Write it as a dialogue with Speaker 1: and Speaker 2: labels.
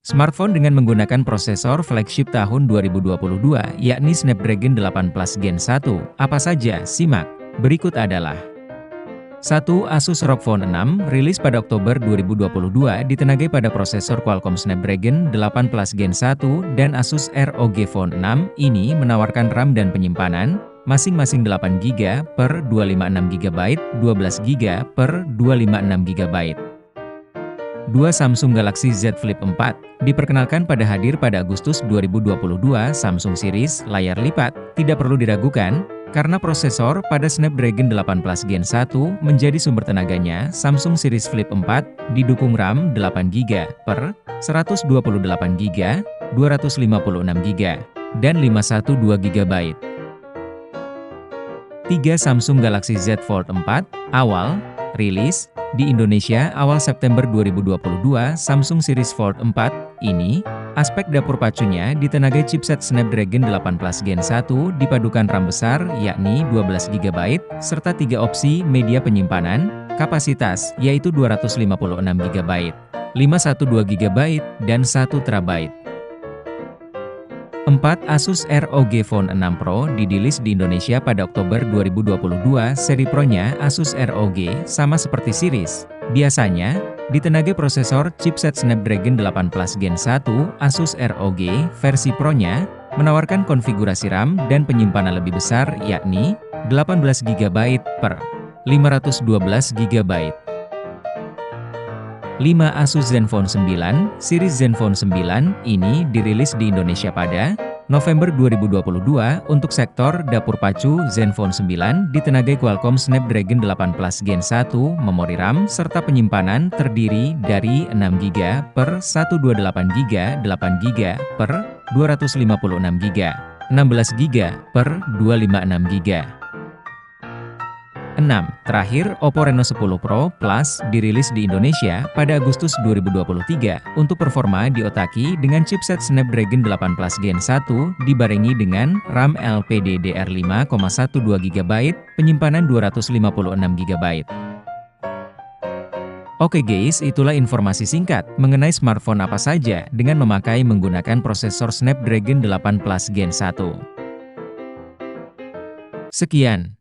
Speaker 1: Smartphone dengan menggunakan prosesor flagship tahun 2022, yakni Snapdragon 8 Plus Gen 1. Apa saja? Simak. Berikut adalah 1. Asus ROG Phone 6, rilis pada Oktober 2022, ditenagai pada prosesor Qualcomm Snapdragon 8 Plus Gen 1, dan Asus ROG Phone 6 ini menawarkan RAM dan penyimpanan, masing-masing 8GB per 256GB, 12GB per 256GB. 2. Samsung Galaxy Z Flip 4, diperkenalkan pada pada Agustus 2022. Samsung series layar lipat, tidak perlu diragukan, karena prosesor pada Snapdragon 8 Plus Gen 1 menjadi sumber tenaganya. Samsung series Flip 4 didukung RAM 8GB per 128GB, 256GB, dan 512GB. 3. Samsung Galaxy Z Fold 4, awal rilis di Indonesia awal September 2022. Samsung series Fold 4 ini, aspek dapur pacunya ditenagai chipset Snapdragon 8 Plus Gen 1 dipadukan RAM besar yakni 12GB, serta 3 opsi media penyimpanan, kapasitas yaitu 256GB, 512GB, dan 1TB. 4. Asus ROG Phone 6 Pro dirilis di Indonesia pada Oktober 2022. Seri Pro-nya Asus ROG sama seperti series biasanya, ditenagai prosesor chipset Snapdragon 8 Plus Gen 1. Asus ROG versi Pro-nya menawarkan konfigurasi RAM dan penyimpanan lebih besar yakni 18GB per 512GB. 5. Asus Zenfone 9, series Zenfone 9 ini dirilis di Indonesia pada November 2022. Untuk sektor dapur pacu, Zenfone 9 ditenagai Qualcomm Snapdragon 8 Plus Gen 1, memori RAM serta penyimpanan terdiri dari 6GB per 128GB, 8GB per 256GB, 16GB per 256GB. 6. Terakhir, Oppo Reno 10 Pro Plus dirilis di Indonesia pada Agustus 2023. Untuk performa diotaki dengan chipset Snapdragon 8 Plus Gen 1 dibarengi dengan RAM LPDDR5,12GB, penyimpanan 256GB. Oke guys, itulah informasi singkat mengenai smartphone apa saja dengan menggunakan prosesor Snapdragon 8 Plus Gen 1. Sekian.